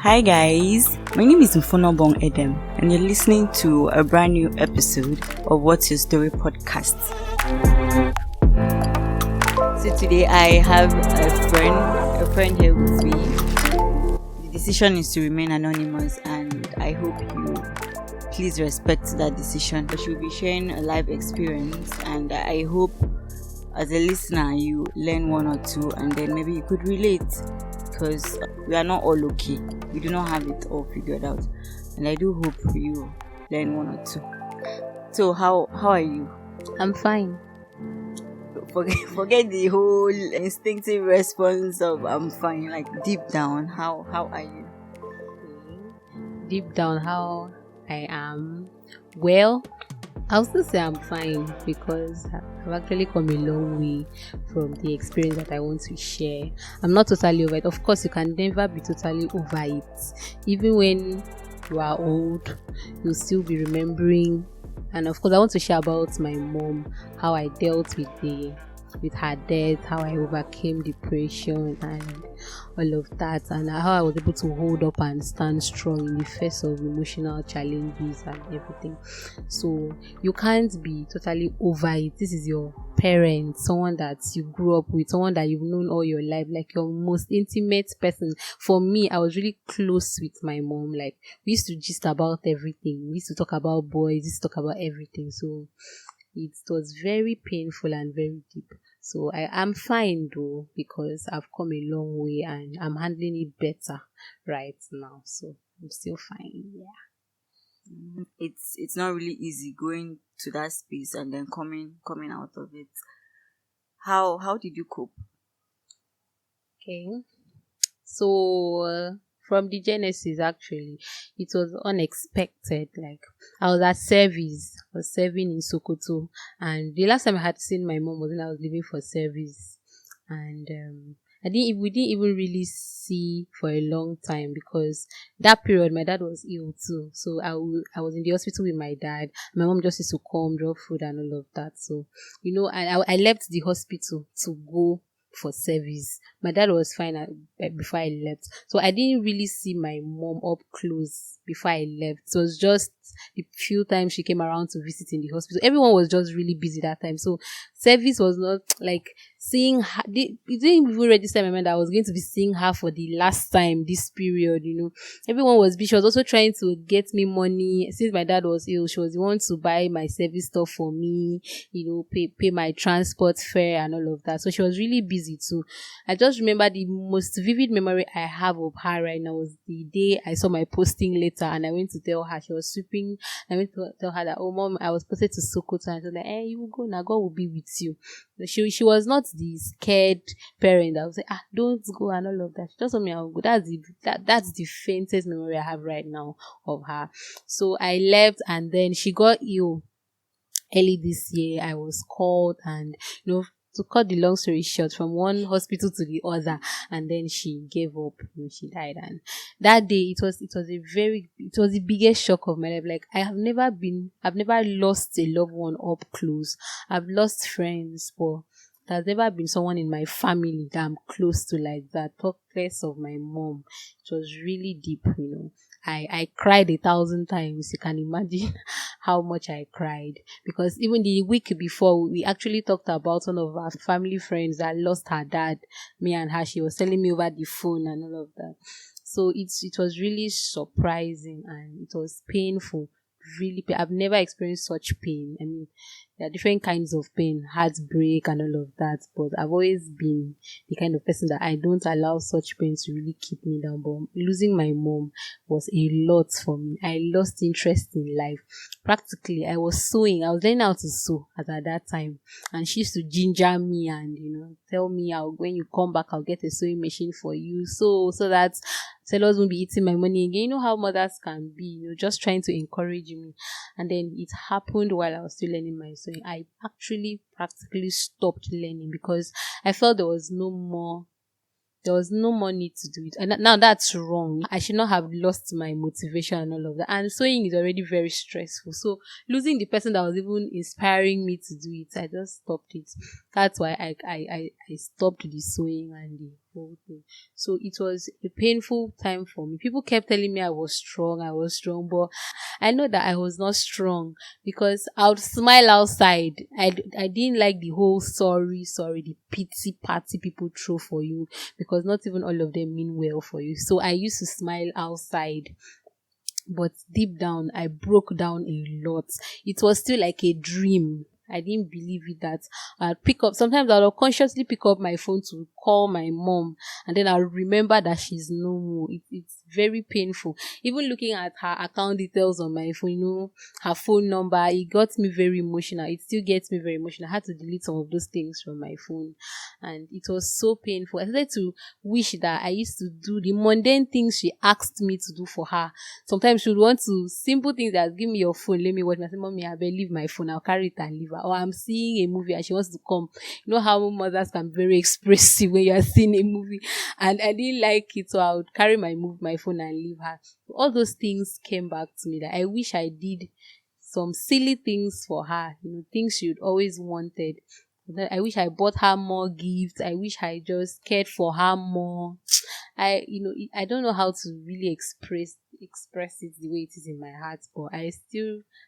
Hi guys, my name is Mfonobong Edem and you're listening to a brand new episode of What's Your Story podcast. So today I have a friend here with me. The decision is to remain anonymous and I hope you please respect that decision. But she'll be sharing a life experience and I hope as a listener you learn one or two and then maybe you could relate, because we are not all okay. We do not have it all figured out, and I do hope you learn one or two. So how are you? I'm fine. Forget the whole instinctive response of I'm fine. Like deep down, how are you? Deep down, how I am? Well, I'll still say I'm fine because I've actually come a long way from the experience that I want to share. I'm not totally over it. Of course, you can never be totally over it. Even when you are old, you'll still be remembering. And of course, I want to share about my mom, how I dealt with her death, how I overcame depression and all of that, and how I was able to hold up and stand strong in the face of emotional challenges and everything. So you can't be totally over it. This is your parent, someone that you grew up with, someone that you've known all your life, like your most intimate person. For me, I was really close with my mom. Like, we used to gist about everything. We used to talk about boys, we used to talk about everything. So it was very painful and very deep. So I am fine though, because I've come a long way and I'm handling it better right now. So I'm still fine. Yeah. It's not really easy going to that space and then coming out of it. How did you cope? Okay. So from the genesis, actually, it was unexpected. Like, I was at service, I was serving in Sokoto, and the last time I had seen my mom was when I was leaving for service, and we didn't even really see for a long time, because that period my dad was ill too. So I was in the hospital with my dad. My mom just used to come, drop food and all of that. So, I left the hospital to go for service. My dad was fine before I left, so I didn't really see my mom up close before I left. It was just the few times she came around to visit in the hospital. Everyone was just really busy that time, so service was not like seeing her. It didn't even register in my mind that I was going to be seeing her for the last time this period. Everyone was busy. She was also trying to get me money. Since my dad was ill, she was the one to buy my service stuff for me, pay my transport fare and all of that. So she was really busy too. I just remember the most vivid memory I have of her right now was the day I saw my posting letter and I went to tell her. She was sweeping. I went to tell her that, oh mom, I was posted to Sokoto, and she was like, hey, you will go now, God will be with you. She was not the scared parent that would say, don't go and all of that. She just told me I will go. That's the faintest memory I have right now of her. So I left, and then she got ill early this year. I was called, and to cut the long story short, from one hospital to the other, and then she gave up. She died, and that day it was the biggest shock of my life. Like, I've never lost a loved one up close. I've lost friends, but there's never been someone in my family that I'm close to like that. Talk less of my mom. It was really deep. I cried 1,000 times. You can imagine how much I cried, because even the week before, we actually talked about one of our family friends that lost her dad. Me and her, she was telling me over the phone and all of that. So it was really surprising and it was painful. Really, I've never experienced such pain. I mean, there are different kinds of pain, heartbreak and all of that, but I've always been the kind of person that I don't allow such pain to really keep me down. But losing my mom was a lot for me. I lost interest in life. Practically, I was learning how to sew at that time, and she used to ginger me and tell me, when you come back, I'll get a sewing machine for you, so that sellers won't be eating my money again. You know how mothers can be, just trying to encourage me. And then it happened while I was still learning my sewing. I actually practically stopped learning because I felt there was no more need to do it. And now that's wrong. I should not have lost my motivation and all of that. And sewing is already very stressful. So losing the person that was even inspiring me to do it, I just stopped it. That's why I stopped the sewing and the whole thing. So it was a painful time for me. People kept telling me I was strong, but I know that I was not strong because I would smile outside. I didn't like the whole sorry, the pity party people throw for you, because not even all of them mean well for you. So I used to smile outside, but deep down I broke down a lot. It was still like a dream. I didn't believe it that I'd pick up, sometimes I'll unconsciously pick up my phone to call my mom, and then I'll remember that she's no more. It's very painful. Even looking at her account details on my phone, her phone number, it got me very emotional. It still gets me very emotional. I had to delete some of those things from my phone, and it was so painful. I started to wish that I used to do the mundane things she asked me to do for her. Sometimes she would want to, simple things that, give me your phone, let me watch. I say, Mommy, I better leave my phone, I'll carry it and leave her. Or I'm seeing a movie and she wants to come. You know how mothers can be very expressive when you're seeing a movie, and I didn't like it, so I would carry my phone and leave her. All those things came back to me, that I wish I did some silly things for her, things she would always wanted. I wish I bought her more gifts. I wish I just cared for her more. I don't know how to really express it the way it is in my heart, but I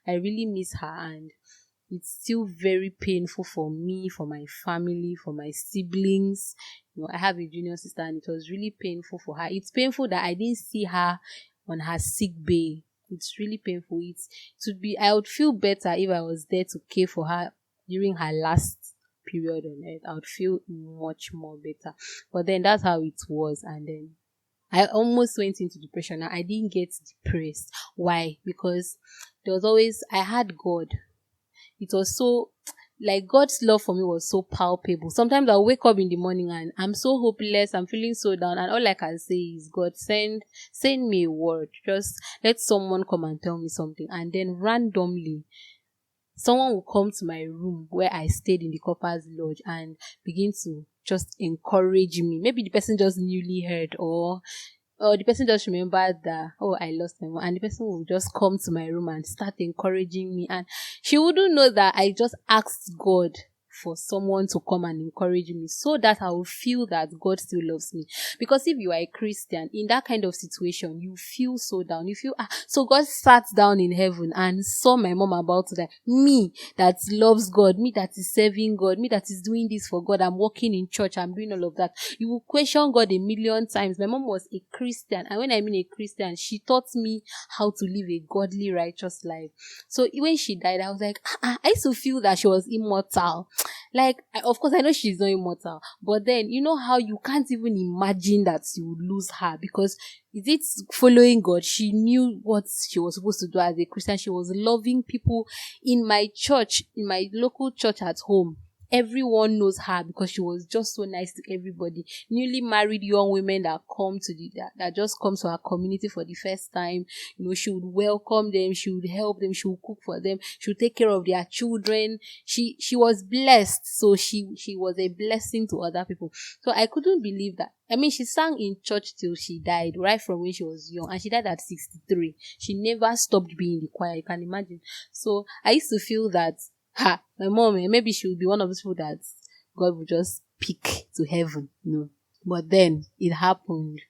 really miss her, and it's still very painful for me, for my family, for my siblings. I have a junior sister, and it was really painful for her. It's painful that I didn't see her on her sick bay. It's really painful. I would feel better if I was there to care for her during her last period on earth. I would feel much more better. But then that's how it was, and then I almost went into depression. I didn't get depressed. Why? Because I had God. It was so, like, God's love for me was so palpable. Sometimes I'll wake up in the morning and I'm so hopeless, I'm feeling so down, and all I can say is, God, send me a word. Just let someone come and tell me something. And then randomly, someone will come to my room where I stayed in the Corpers Lodge and begin to just encourage me. Maybe the person just newly heard, or the person just remembered that, oh, I lost my mom, and the person will just come to my room and start encouraging me, and she wouldn't know that I just asked God for someone to come and encourage me, so that I will feel that God still loves me. Because if you are a Christian in that kind of situation, you feel so down. You feel, so God sat down in heaven and saw my mom about to die. Me that loves God, me that is serving God, me that is doing this for God, I'm working in church, I'm doing all of that. You will question God a million times. My mom was a Christian, and when I mean a Christian, she taught me how to live a godly, righteous life. So when she died, I was like, I used to feel that she was immortal. Like, of course, I know she's not immortal, but then, you know how you can't even imagine that you would lose her, because is it following God? She knew what she was supposed to do as a Christian. She was loving people in my church, in my local church at home. Everyone knows her because she was just so nice to everybody. Newly married young women that come to that just come to our community for the first time, she would welcome them, she would help them, she would cook for them, she would take care of their children. She was blessed, so she was a blessing to other people. So I couldn't believe that. I mean, she sang in church till she died, right from when she was young, and she died at 63. She never stopped being in the choir, you can imagine. So I used to feel that, my mom, maybe she would be one of those people that God would just pick to heaven, But then it happened,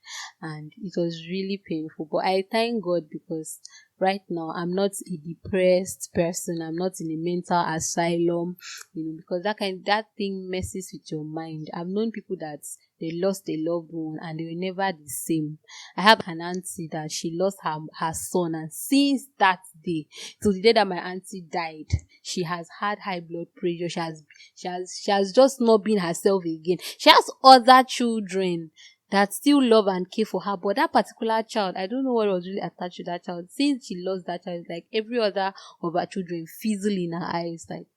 and it was really painful. But I thank God, because right now I'm not a depressed person. I'm not in a mental asylum, because that thing messes with your mind. I've known people that they lost a loved one and they were never the same. I have an auntie that she lost her son, and since that day till the day that my auntie died, she has had high blood pressure. She has just not been herself again. She has other children that still love and care for her, but that particular child, I don't know what was really attached to that child. Since she lost that child, like every other of her children fizzle in her eyes, like.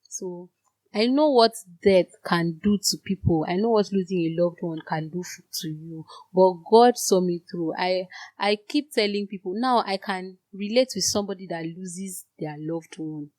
So I know what death can do to people. I know what losing a loved one can do to you. But God saw me through. I keep telling people, now I can relate with somebody that loses their loved one.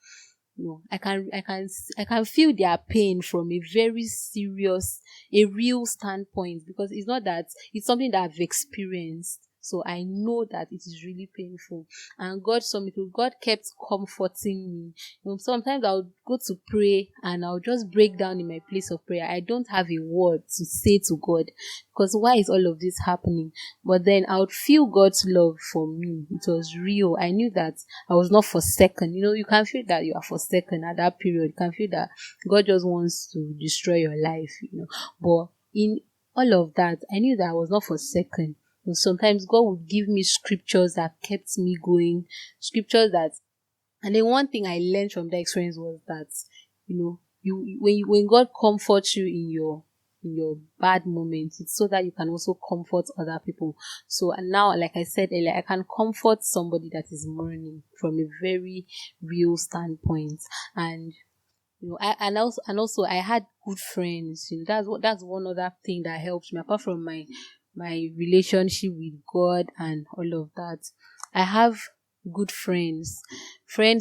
I can feel their pain from a very serious, a real standpoint, because it's not that it's something that I've experienced. So I know that it is really painful. And God saw me through. God kept comforting me. Sometimes I'll go to pray and I'll just break down in my place of prayer. I don't have a word to say to God, because why is all of this happening? But then I would feel God's love for me. It was real. I knew that I was not forsaken. You can feel that you are forsaken at that period. You can feel that God just wants to destroy your life. But in all of that, I knew that I was not forsaken. Sometimes God would give me scriptures that kept me going, scriptures that, and then one thing I learned from that experience was that, when God comforts you in your bad moments, it's so that you can also comfort other people. So, and now, like I said earlier, I can comfort somebody that is mourning from a very real standpoint. And and also I had good friends. That's one other thing that helped me, apart from my relationship with God and all of that. I have good friends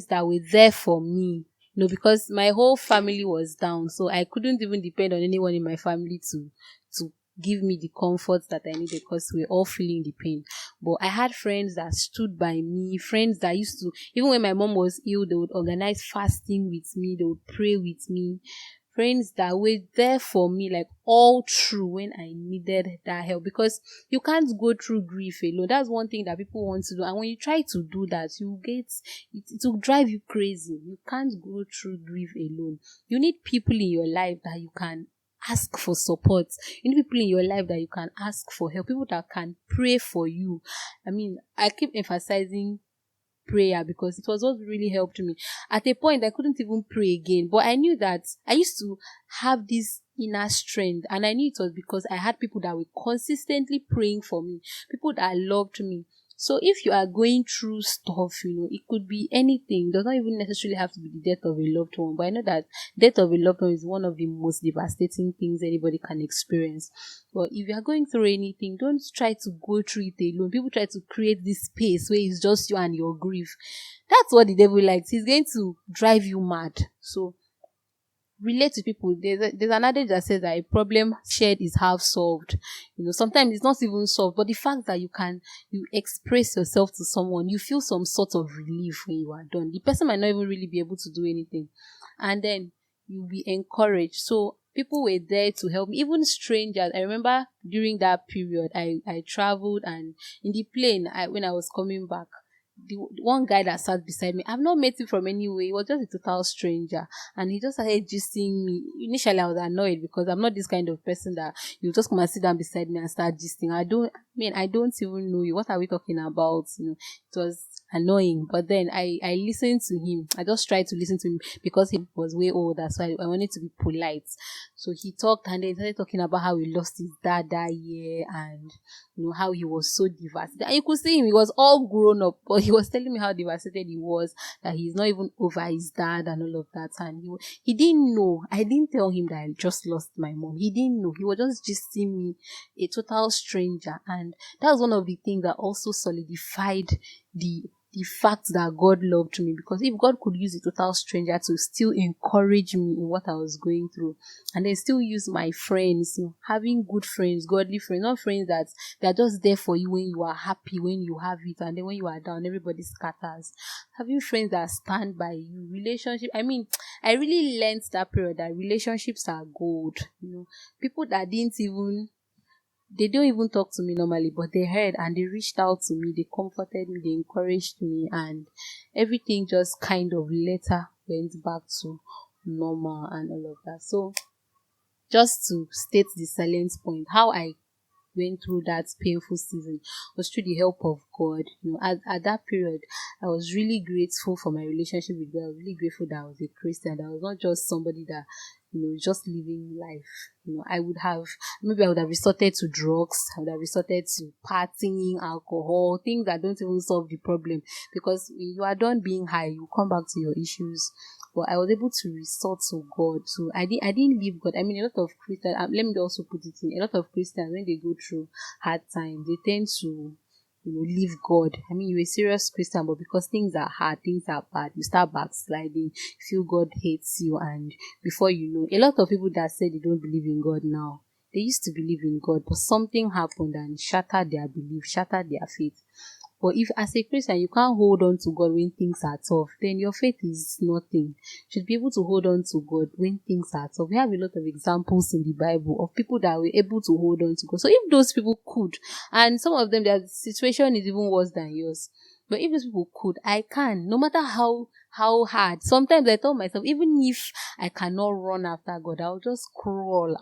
that were there for me. Because my whole family was down, so I couldn't even depend on anyone in my family to give me the comfort that I needed, because we're all feeling the pain. But I had friends that stood by me, friends that used to, even when my mom was ill, they would organize fasting with me, they would pray with me. Friends that were there for me, like all through when I needed that help, because you can't go through grief alone. That's one thing that people want to do, and when you try to do that, it will drive you crazy. You can't go through grief alone. You need people in your life that you can ask for support. You need people in your life that you can ask for help, people that can pray for you. I keep emphasizing prayer because it was what really helped me. At a point, I couldn't even pray again, but I knew that I used to have this inner strength, and I knew it was because I had people that were consistently praying for me, people that loved me. So if you are going through stuff, it could be anything. It does not even necessarily have to be the death of a loved one. But I know that death of a loved one is one of the most devastating things anybody can experience. But if you are going through anything, don't try to go through it alone. People try to create this space where it's just you and your grief. That's what the devil likes. He's going to drive you mad. So relate to people. There's an adage that says that a problem shared is half solved. Sometimes it's not even solved, but the fact that you express yourself to someone, you feel some sort of relief when you are done. The person might not even really be able to do anything, and then you'll be encouraged. So people were there to help me, even strangers. I remember during that period, I traveled, and in the plane, when I was coming back, the one guy that sat beside me, I've not met him from anywhere. He was just a total stranger, and he just started gisting me. Initially, I was annoyed because I'm not this kind of person that you just come and sit down beside me and start gisting. I don't even know you. What are we talking about? It was annoying. But then I listened to him. I just tried to listen to him because he was way older, so I wanted to be polite. So he talked, and then he started talking about how he lost his dad that year, and how he was so devastated. And you could see him, he was all grown up, but he was telling me how devastated he was, that he's not even over his dad and all of that. And he didn't know. I didn't tell him that I just lost my mom. He didn't know. He was just seeing me, a total stranger. And that was one of the things that also solidified the fact that God loved me, because if God could use a total stranger to still encourage me in what I was going through, and then still use my friends, having good friends, godly friends, not friends that they're just there for you when you are happy, when you have it, and then when you are down, everybody scatters. Having friends that stand by you, relationship. I really learned that period that relationships are gold. People that they don't even talk to me normally, but they heard and they reached out to me, they comforted me, they encouraged me, and everything just kind of later went back to normal and all of that. So just to state the silent point, how I went through that painful season was through the help of God. At that period, I was really grateful for my relationship with God. I was really grateful that I was a Christian. That I was not just somebody that, just living life. I would have resorted to drugs. I would have resorted to partying, alcohol, things that don't even solve the problem. Because when you are done being high, you come back to your issues. But I was able to resort to God. So I didn't leave God. A lot of Christians, let me also put it in, a lot of Christians, when they go through hard times, they tend to, leave God. You're a serious Christian, but because things are hard, things are bad, you start backsliding, you feel God hates you, and before you know, a lot of people that say they don't believe in God now, They used to believe in God, but something happened and shattered their belief, shattered their faith. But if as a Christian you can't hold on to God when things are tough, then your faith is nothing. You should be able to hold on to God when things are tough. We have a lot of examples in the Bible of people that were able to hold on to God. So if those people could, and some of them their situation is even worse than yours, but if those people could, I can. No matter how hard. Sometimes I tell myself, even if I cannot run after God, I'll just crawl.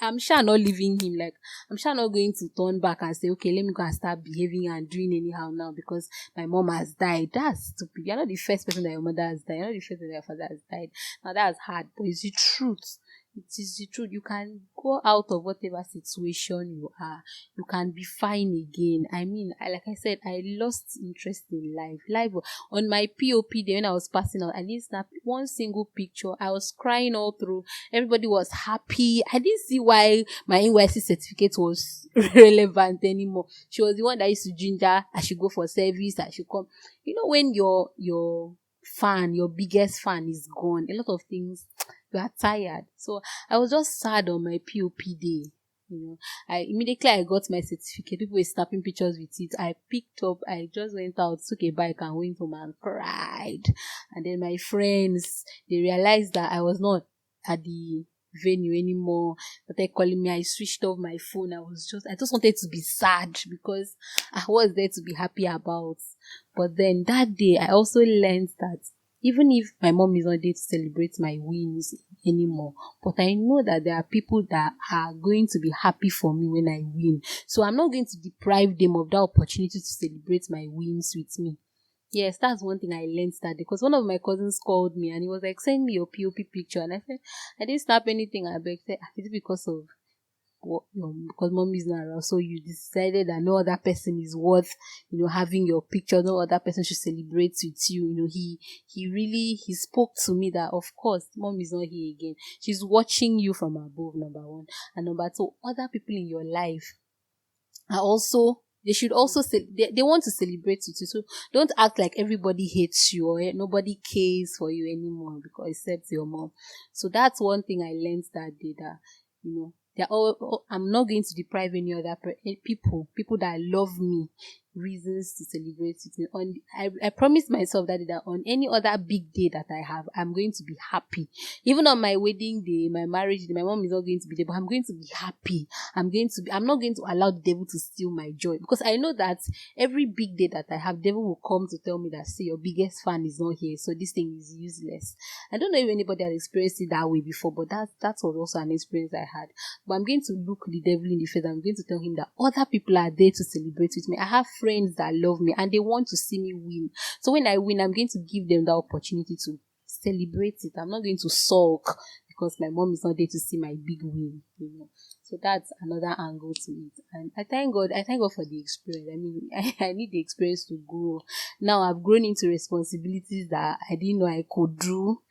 I'm sure not leaving him. Like, I'm sure not going to turn back and say, okay, let me go and start behaving and doing anyhow now because my mom has died. That's stupid. You're not the first person that your mother has died. You're not the first person that your father has died. Now that's hard, but it's the truth. It is the truth. You can go out of whatever situation you are. You can be fine again. I mean, like I said, I lost interest in life. On my POP day when I was passing out, I didn't snap one single picture. I was crying all through. Everybody was happy. I didn't see why my NYC certificate was relevant anymore. She was the one that used to ginger. I should go for service. I should come. You know, when your fan, your biggest fan is gone, a lot of things, you are tired. So I was just sad on my POP day. I got my certificate. People were snapping pictures with it. I picked up, I just went out, took a bike and went home and cried. And then my friends, they realized that I was not at the venue anymore. But they calling me, I switched off my phone. I just wanted to be sad because I was there to be happy about. But then that day, I also learned that even if my mom is not there to celebrate my wins anymore, but I know that there are people that are going to be happy for me when I win. So I'm not going to deprive them of that opportunity to celebrate my wins with me. Yes, that's one thing I learned that day, because one of my cousins called me and he was like, send me your POP picture. And I said, I didn't snap anything. I begged, is it because of because mom is not around, so you decided that no other person is worth having your picture, no other person should celebrate with you. He spoke to me that of course mom is not here again, she's watching you from above, number one, and number two, other people in your life are also, they should also say they want to celebrate with you. So don't act like everybody hates you or nobody cares for you anymore because except your mom. So that's one thing I learned that day, that they're all, I'm not going to deprive any other people that love me reasons to celebrate with me. I promised myself that on any other big day that I have, I'm going to be happy. Even on my wedding day, my marriage day, my mom is not going to be there, but I'm going to be happy. I'm not going to allow the devil to steal my joy, because I know that every big day that I have, devil will come to tell me that, see, your biggest fan is not here, so this thing is useless. I don't know if anybody has experienced it that way before, but that was also an experience I had. But I'm going to look the devil in the face. I'm going to tell him that other people are there to celebrate with me. I have friends that love me and they want to see me win. So when I win, I'm going to give them that opportunity to celebrate it. I'm not going to sulk because my mom is not there to see my big win. So that's another angle to it. And I thank God for the experience. I mean, I need the experience to grow. Now I've grown into responsibilities that I didn't know I could do.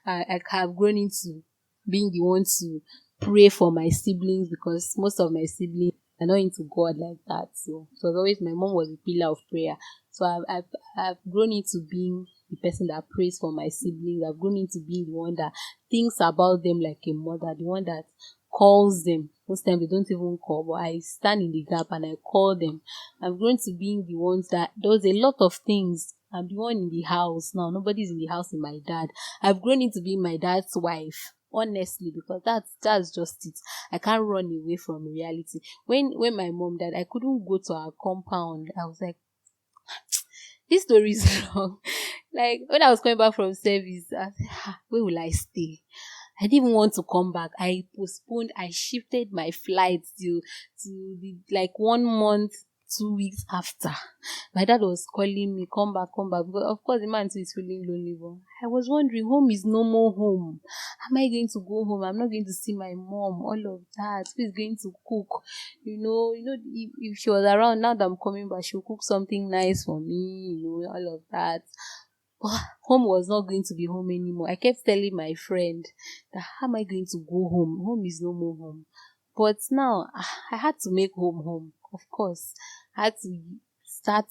I have grown into being the one to pray for my siblings, because most of my siblings are not into God like that. So it was always, my mom was a pillar of prayer. So I've grown into being the person that prays for my siblings. I've grown into being the one that thinks about them like a mother, the one that calls them. Most times they don't even call, but I stand in the gap and I call them. I've grown to being the ones that does a lot of things. I'm the one in the house now. Nobody's in the house with my dad. I've grown into being my dad's wife, honestly, because that's just it. I can't run away from reality. When my mom died, I couldn't go to her compound. I was like, this story is wrong. Like, when I was coming back from service, I said, where will I stay? I didn't even want to come back. I shifted my flight to the 1 month, 2 weeks after. My dad was calling me, come back, because of course the man too is feeling lonely. But I was wondering, home is no more home. Am I going to go home? I'm not going to see my mom, all of that. Who is going to cook? If she was around now that I'm coming back, she'll cook something nice for me, all of that. But home was not going to be home anymore. I kept telling my friend that, how am I going to go home? Home is no more home. But now I had to make home. Of course, I had to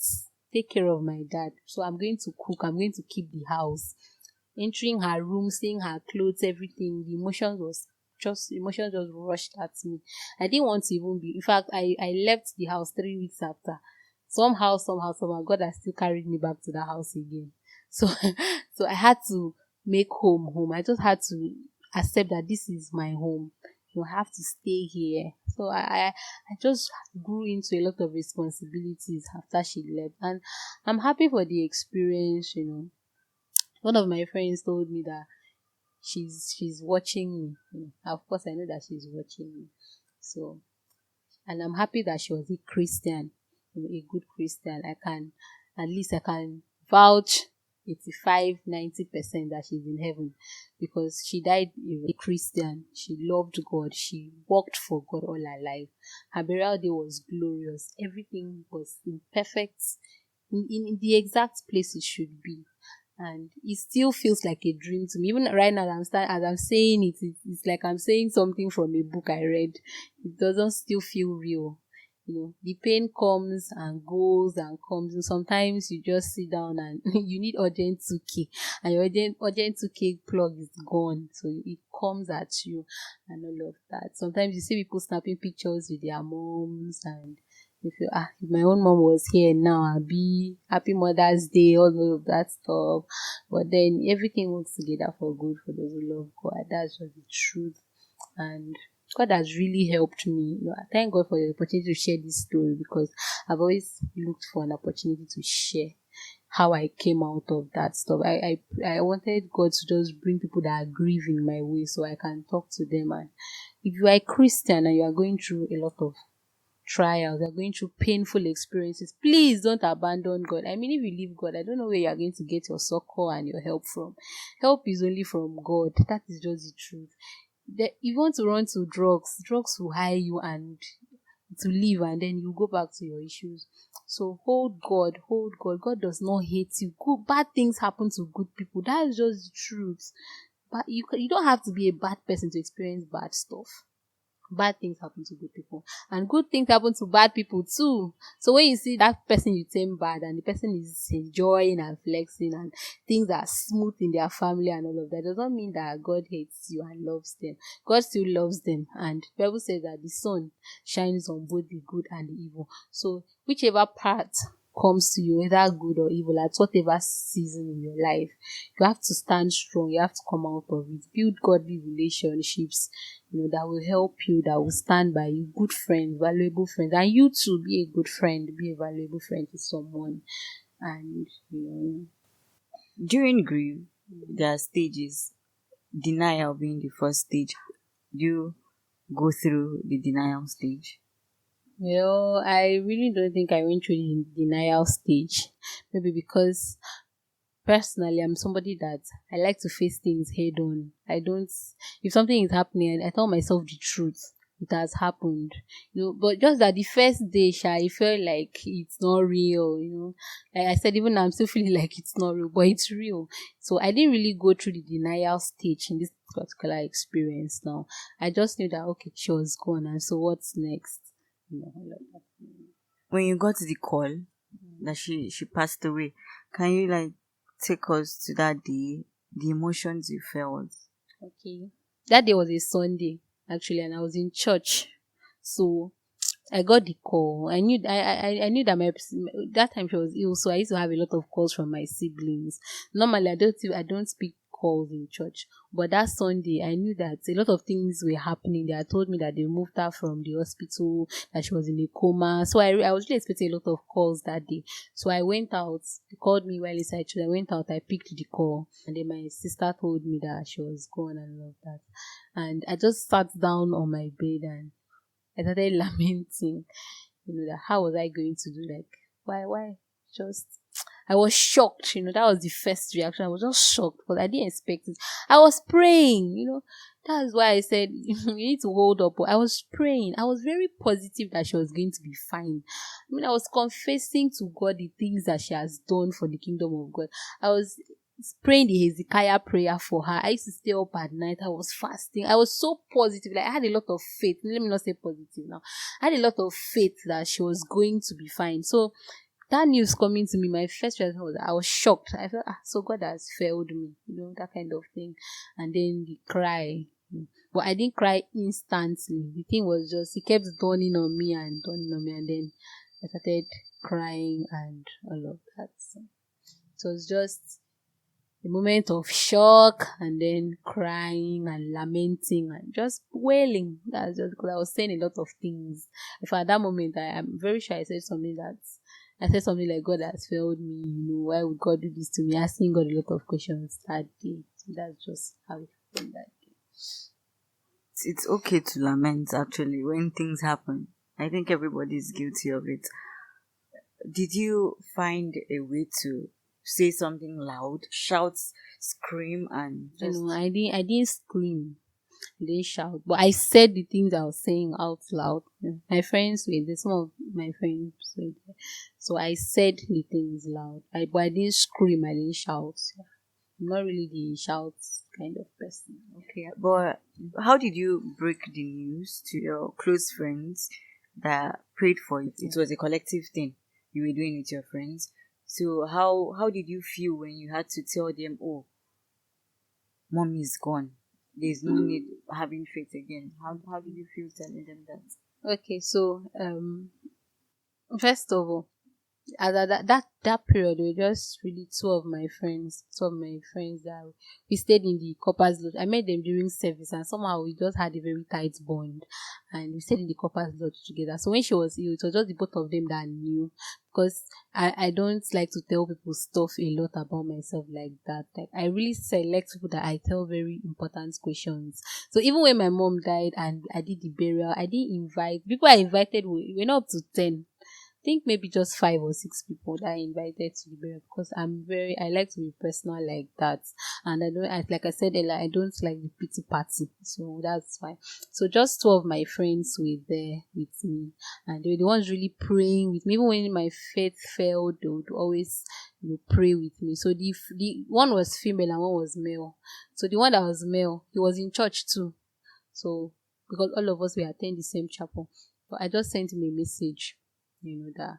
take care of my dad. So I'm going to cook. I'm going to keep the house. Entering her room, seeing her clothes, everything. The emotions was just emotions just rushed at me. I didn't want to even be. In fact, I left the house 3 weeks after. Somehow, God has still carried me back to the house again. So, so I had to make home. I just had to accept that this is my home. You have to stay here. So I just grew into a lot of responsibilities after she left, and I'm happy for the experience. One of my friends told me that she's watching me. Of course, I know that she's watching me. So, and I'm happy that she was a Christian, a good Christian. I can vouch 85-90% that she's in heaven, because she died a Christian. She loved God. She worked for God all her life. Her burial day was glorious. Everything was in perfect, in the exact place it should be. And it still feels like a dream to me. Even right now, as I'm saying it, it's like I'm saying something from a book I read. It doesn't still feel real. The pain comes and goes and comes, and sometimes you just sit down and you need urgent 2K, and your urgent 2K plug is gone, so it comes at you and all of that. Sometimes you see people snapping pictures with their moms, and if my own mom was here now, I'd be happy Mother's Day, all of that stuff. But then everything works together for good for those who love God. That's just the truth. And God has really helped me. I thank God for the opportunity to share this story, because I've always looked for an opportunity to share how I came out of that stuff. I wanted God to just bring people that are grieving my way, so I can talk to them. And if you are a Christian and you are going through a lot of trials, you're going through painful experiences, please don't abandon God. I mean, if you leave God, I don't know where you're going to get your succor and your help from. Help is only from God. That is just the truth. If you want to run to drugs will hire you and to leave, and then you go back to your issues. So hold God. God does not hate you. Bad things happen to good people. That's just the truth. But you don't have to be a bad person to experience bad stuff. Bad things happen to good people, and good things happen to bad people too. So when you see that person you term bad, and the person is enjoying and flexing, and things are smooth in their family and all of that, doesn't mean that God hates you and loves them. God still loves them, and the Bible says that the sun shines on both the good and the evil. So whichever part comes to you, whether good or evil, at whatever season in your life, you have to stand strong. You have to come out of it. Build godly relationships, that will help you, that will stand by you. Good friends, valuable friends, and you too, be a good friend, be a valuable friend to someone. And During grief, there are stages, denial being the first stage. Do you go through the denial stage? well, I really don't think I went through the denial stage. Maybe because personally, I'm somebody that I like to face things head on. I don't, if something is happening, I tell myself the truth. It has happened, but just that the first day, I felt like it's not real. Like I said, even now, I'm still feeling like it's not real, but it's real. So I didn't really go through the denial stage in this particular experience now. I just knew that, okay, she was gone, and so what's next? Like that. When you got the call that she passed away, can you take us to that day, the emotions you felt? Okay. That day was a Sunday, actually, and I was in church. So I got the call. I knew I knew that that time she was ill, so I used to have a lot of calls from my siblings. Normally, I don't speak calls in church, but that Sunday I knew that a lot of things were happening. They had told me that they moved her from the hospital, that she was in a coma. So I was really expecting a lot of calls that day. So I went out. They called me while inside church. I went out. I picked the call, and then my sister told me that she was gone and all of that. And I just sat down on my bed and I started lamenting, that how was I going to do, like, why, just, I was shocked, that was the first reaction. I was just shocked because I didn't expect it. I was praying, that's why I said, you need to hold up. I was praying. I was very positive that she was going to be fine. I was confessing to God the things that she has done for the kingdom of God. I was praying the Hezekiah prayer for her. I used to stay up at night. I was fasting. I was so positive. Like I had a lot of faith. Let me not say positive now. I had a lot of faith that she was going to be fine. So that news coming to me, my first reaction was I was shocked. I felt so God has failed me, that kind of thing. And then the cry. But I didn't cry instantly. The thing was just, it kept dawning on me and dawning on me, and then I started crying and all of that. So it was just a moment of shock and then crying and lamenting and just wailing. That's just because I was saying a lot of things. If at that moment I am very sure I said something like, God has failed me, why would God do this to me? Asking God a lot of questions that day. So that's just how it happened that day. It's okay to lament actually when things happen. I think everybody is guilty of it. Did you find a way to say something loud, shout, scream, and just I didn't scream. I didn't shout, but I said the things I was saying out loud. My friends were there, some of my friends were there. So I said the things loud. But I didn't scream, I didn't shout. I'm not really the shout kind of person. okay? But how did you break the news to your close friends that prayed for you? It was a collective thing you were doing with your friends. So how did you feel when you had to tell them, oh, mom is gone? There's no need having faith again. How did you feel telling them that? Okay, so first of all, at that period, we were just really two of my friends that we stayed in the Coppers Lodge. I met them during service, and somehow we just had a very tight bond, and we stayed in the Coppers Lodge together. So when she was ill, it was just the both of them that knew, because I don't like to tell people stuff a lot about myself like that. Like, I really select people that I tell very important questions. So even when my mom died and I did the burial, I didn't invite people. I invited, we're not up to 10. Think maybe just 5 or 6 people that I invited to the burial, because I like to be personal like that, and like I said earlier, I don't like the pity party, so that's why. So just two of my friends were there with me, and they were the ones really praying with me. Even when my faith failed, they would always pray with me. So the one was female and one was male. So the one that was male, he was in church too. So because all of us we attend the same chapel, but I just sent him a message, that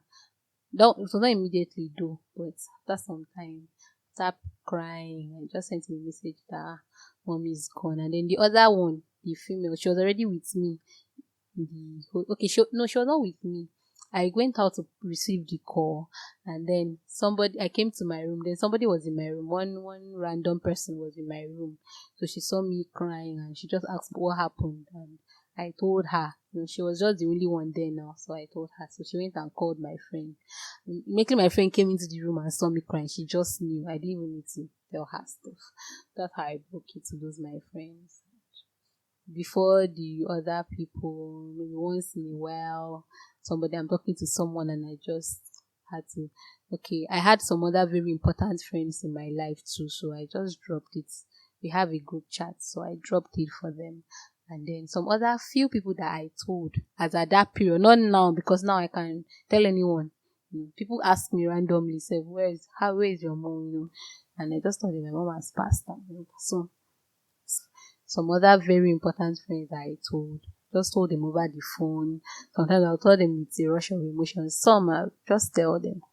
it was not immediately though, but after some time, start crying. I just sent him a message that mom is gone. And then the other one, the female, she was already with me. She was not with me. I went out to receive the call, and then I came to my room. Then somebody was in my room. One random person was in my room. So she saw me crying, and she just asked what happened, and I told her. She was just the only one there now, so I told her. So she went and called my friend. Making my friend came into the room and saw me crying. She just knew. I didn't even need to tell her stuff. That's how I broke it to those my friends. Before the other people, maybe once in a while, I'm talking to someone and I just had to. Okay, I had some other very important friends in my life too, so I just dropped it. We have a group chat, so I dropped it for them. And then some other few people that I told as at that period, not now, because now I can tell anyone. People ask me randomly, say, where is your mom? And I just told them my mom has passed on. So some other very important friends that I just told them over the phone. Sometimes I'll tell them with a rush of emotions. Some I'll just tell them,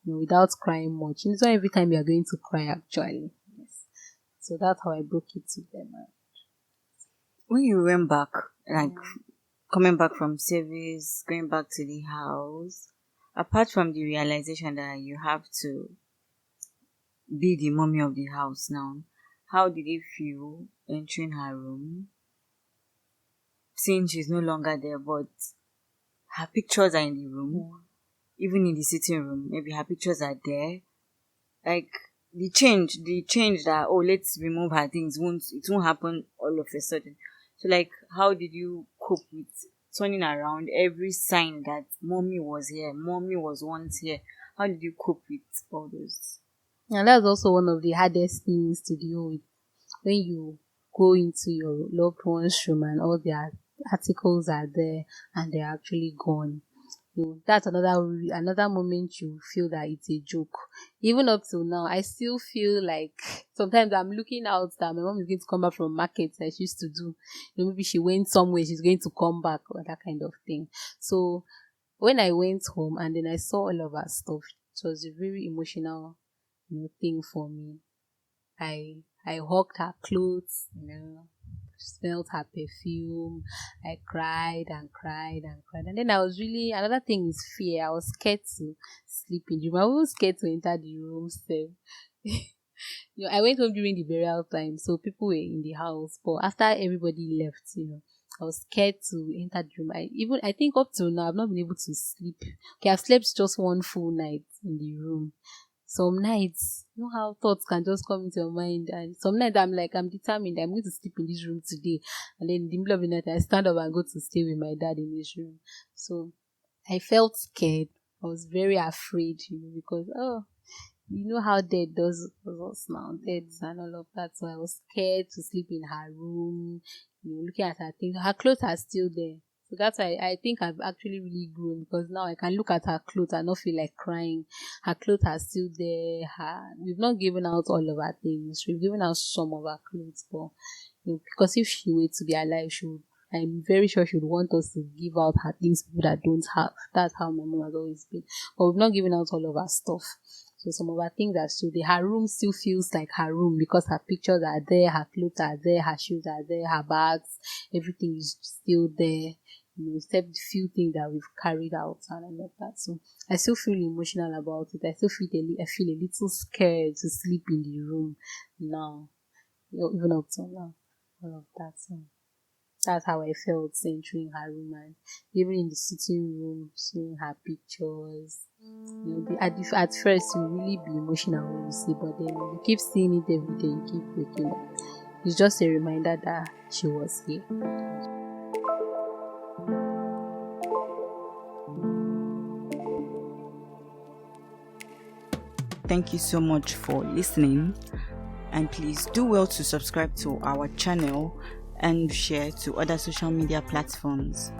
without crying much. It's not every time you're going to cry actually. Yes. So that's how I broke it to them. When you went back, like coming back from service, going back to the house, apart from the realization that you have to be the mommy of the house now, how did it feel entering her room, seeing she's no longer there, but her pictures are in the room, even in the sitting room, maybe her pictures are there. Like the change that, oh, let's remove her things, it won't happen all of a sudden. So like, how did you cope with turning around every sign that mommy was here, mommy was once here? How did you cope with all those? And that's also one of the hardest things to deal with, when you go into your loved one's room and all their articles are there and they're actually gone. That's another moment you feel that it's a joke. Even up till now, I still feel like sometimes I'm looking out that my mom is going to come back from market like she used to do. Maybe she went somewhere, she's going to come back, or that kind of thing. So when I went home and then I saw all of her stuff, it was a very emotional thing for me. I I hugged her clothes, smelled her perfume. I cried and cried and cried. And then I was really, another thing is fear. I was scared to sleep in the room. I was scared to enter the room. So, I went home during the burial time, so people were in the house. But after everybody left, I was scared to enter the room. I think up till now I've not been able to sleep. Okay, I've slept just one full night in the room. Some nights, how thoughts can just come into your mind, and some nights I'm like, I'm determined, I'm going to sleep in this room today. And then in the middle of the night, I stand up and go to stay with my dad in this room. So I felt scared. I was very afraid, because how dead does us now, deaths and all of that. So I was scared to sleep in her room, looking at her things. Her clothes are still there. So that's why I think I've actually really grown, because now I can look at her clothes and not feel like crying. Her clothes are still there. We've not given out all of her things. We've given out some of her clothes, but because if she were to be alive, I'm very sure she would want us to give out her things people that don't have. That's how my mom has always been. But we've not given out all of her stuff. So some of her things are still there. Her room still feels like her room, because her pictures are there, her clothes are there, her shoes are there, her bags, everything is still there. Except the few things that we've carried out and all of that. So I still feel emotional about it. I still feel a little scared to sleep in the room now, even up till now. All of that. So that's how I felt entering her room, and even in the sitting room, seeing her pictures. At first you really be emotional when you see, but then you keep seeing it every day, you keep waking up. It's just a reminder that she was here. Thank you so much for listening, and please do well to subscribe to our channel and share to other social media platforms.